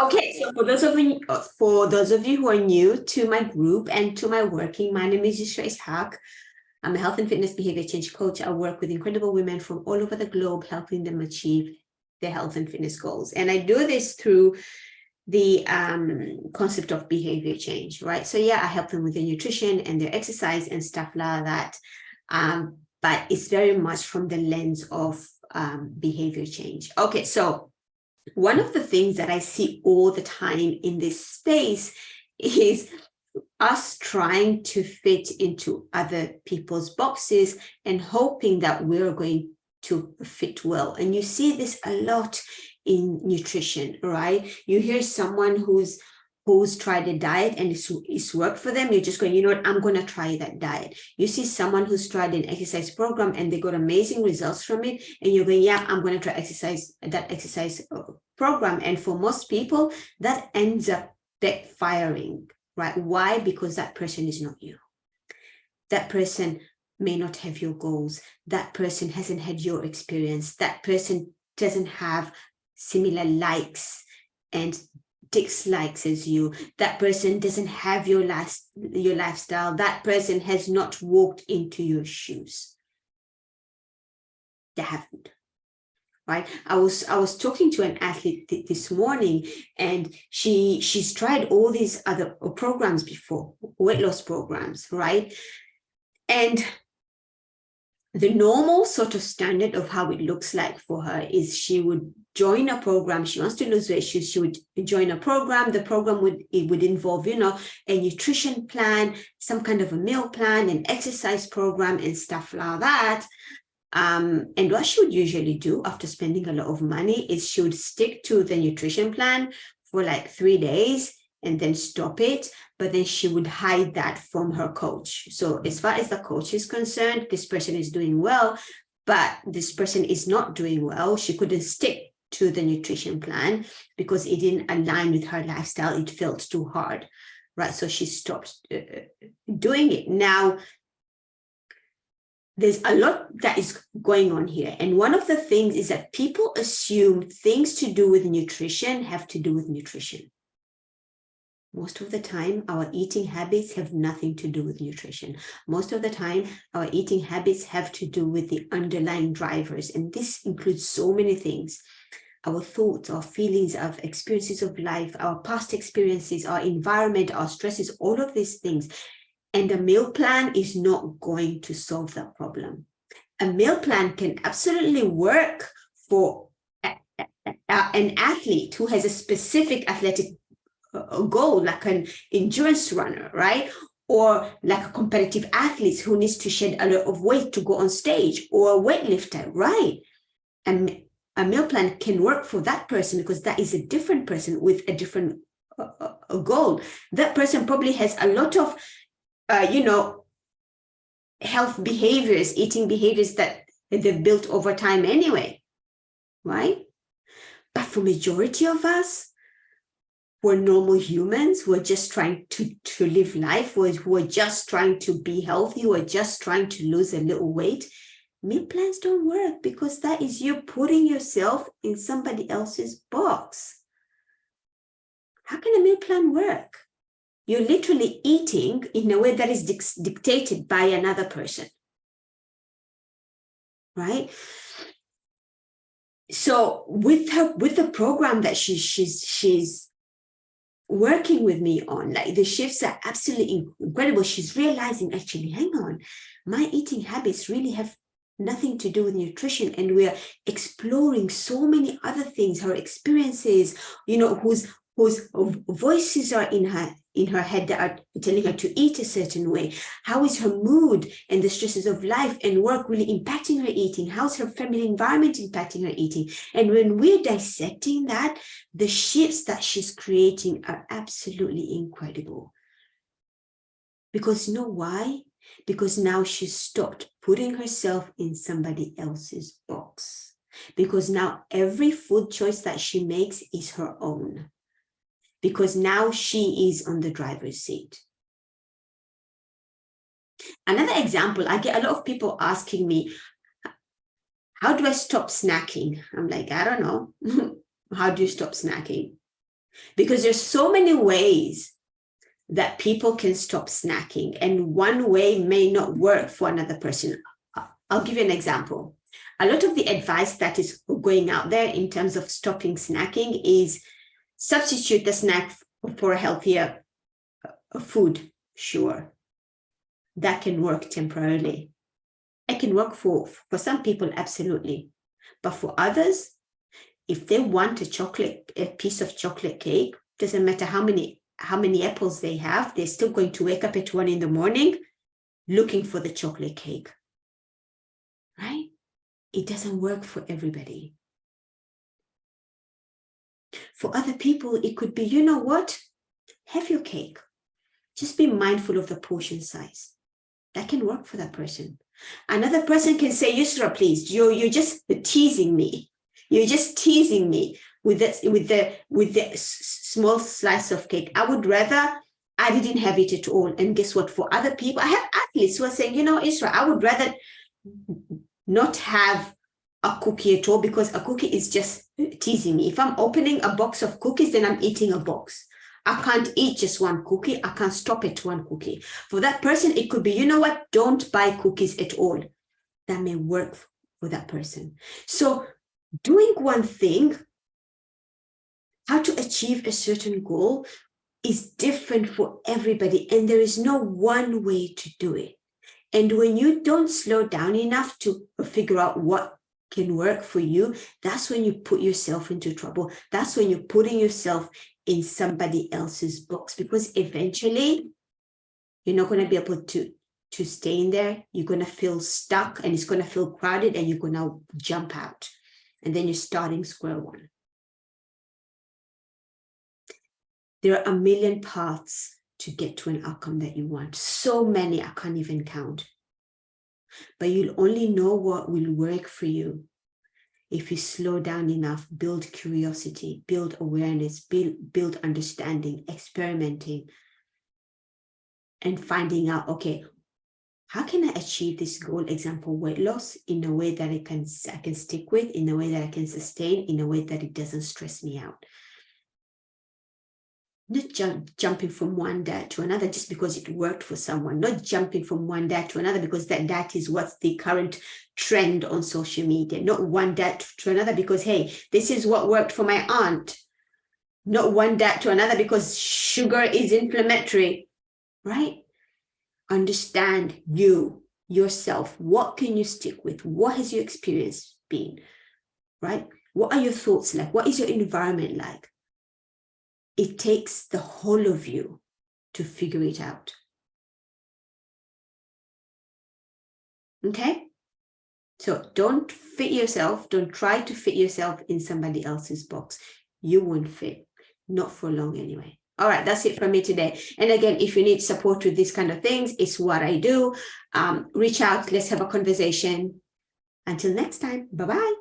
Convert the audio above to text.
Okay, so for those of you who are new to my group and to my working, my name is Yusra Ishaq. I'm a health and fitness behavior change coach. I work with incredible women from all over the globe, helping them achieve their health and fitness goals. And I do this through the concept of behavior change, right? So yeah, I help them with their nutrition and their exercise and stuff like that. But it's very much from the lens of behavior change. Okay, so one of the things that I see all the time in this space is us trying to fit into other people's boxes and hoping that we're going to fit well. And you see this a lot in nutrition, right? You hear someone who's tried a diet and it's worked for them. You're just going, you know what, I'm going to try that diet. You see someone who's tried an exercise program and they got amazing results from it. And you're going, yeah, I'm going to try that exercise program. And for most people, that ends up backfiring, right? Why? Because that person is not you. That person may not have your goals. That person hasn't had your experience. That person doesn't have similar likes and dislikes as you. That person doesn't have your lifestyle. That person has not walked into your shoes. They haven't. Right. I was talking to an athlete this morning, and she's tried all these other programs before, weight loss programs, right? And the normal sort of standard of how it looks like for her is she would join a program. She wants to lose weight. She would join a program. The program would involve, a nutrition plan, some kind of a meal plan, an exercise program, and stuff like that. And what she would usually do after spending a lot of money is she would stick to the nutrition plan for like 3 days and then stop it. But then she would hide that from her coach. So as far as the coach is concerned, this person is doing well, but this person is not doing well. She couldn't stick to the nutrition plan because it didn't align with her lifestyle. It felt too hard, right? So she stopped doing it. Now, there's a lot that is going on here. And one of the things is that people assume things to do with nutrition have to do with nutrition. Most of the time, our eating habits have nothing to do with nutrition. Most of the time, our eating habits have to do with the underlying drivers. And this includes so many things. Our thoughts, our feelings, our experiences of life, our past experiences, our environment, our stresses, all of these things. And a meal plan is not going to solve that problem. A meal plan can absolutely work for an athlete who has a specific athletic goal, like an endurance runner, right? Or like a competitive athlete who needs to shed a lot of weight to go on stage, or a weightlifter, right? And a meal plan can work for that person because that is a different person with a different goal. That person probably has a lot of health behaviors, eating behaviors that they've built over time anyway, right? But for majority of us, we're normal humans who are just trying to live life, who are just trying to be healthy, who are just trying to lose a little weight. Meal plans don't work because that is you putting yourself in somebody else's box. How can a meal plan work? You're literally eating in a way that is dictated by another person, right? So with the program that she's working with me on, like the shifts are absolutely incredible. She's realizing, actually, hang on, my eating habits really have nothing to do with nutrition, and we're exploring so many other things, her experiences, whose voices are in her head that are telling her to eat a certain way. How is her mood and the stresses of life and work really impacting her eating? How's her family environment impacting her eating? And when we're dissecting that, the shifts that she's creating are absolutely incredible. Because you know why? Because now she's stopped putting herself in somebody else's box. Because now every food choice that she makes is her own. Because now she is on the driver's seat. Another example, I get a lot of people asking me, how do I stop snacking? I'm like, I don't know. How do you stop snacking? because there's so many ways that people can stop snacking, and one way may not work for another person. I'll give you an example. A lot of the advice that is going out there in terms of stopping snacking is substitute the snack for a healthier food. Sure, that can work temporarily. It can work for some people, absolutely. But for others, if they want a piece of chocolate cake, doesn't matter how many apples they have, they're still going to wake up at 1 a.m. looking for the chocolate cake, right? It doesn't work for everybody. For other people, it could be, you know what? Have your cake. Just be mindful of the portion size. That can work for that person. Another person can say, Yusra, please, you're just teasing me. You're just teasing me with the small slice of cake. I would rather I didn't have it at all. And guess what? For other people, I have athletes who are saying, you know, Isra, I would rather not have a cookie at all, because a cookie is just teasing me. If I'm opening a box of cookies, then I'm eating a box. I can't eat just one cookie. I can't stop at one cookie. For that person, it could be, you know what? Don't buy cookies at all. That may work for that person. So doing one thing, how to achieve a certain goal, is different for everybody. And there is no one way to do it. And when you don't slow down enough to figure out what can work for you, that's when you put yourself into trouble. That's when you're putting yourself in somebody else's box, because eventually you're not going to be able to stay in there. You're going to feel stuck, and it's going to feel crowded, and you're going to jump out, and then you're starting square one. There are a million paths to get to an outcome that you want. So many, I can't even count. But you'll only know what will work for you if you slow down enough, build curiosity, build awareness, build understanding, experimenting, and finding out, okay, how can I achieve this goal? Example, weight loss, in a way that I can stick with, in a way that I can sustain, in a way that it doesn't stress me out. Not jumping from one diet to another just because it worked for someone, not jumping from one diet to another because that is what's the current trend on social media, not one diet to another because, hey, this is what worked for my aunt, not one diet to another because sugar is inflammatory, right? Understand yourself. What can you stick with? What has your experience been, right? What are your thoughts like? What is your environment like? It takes the whole of you to figure it out. Okay? So don't try to fit yourself in somebody else's box. You won't fit, not for long anyway. All right, that's it from me today. And again, if you need support with these kind of things, it's what I do. Reach out, let's have a conversation. Until next time, bye-bye.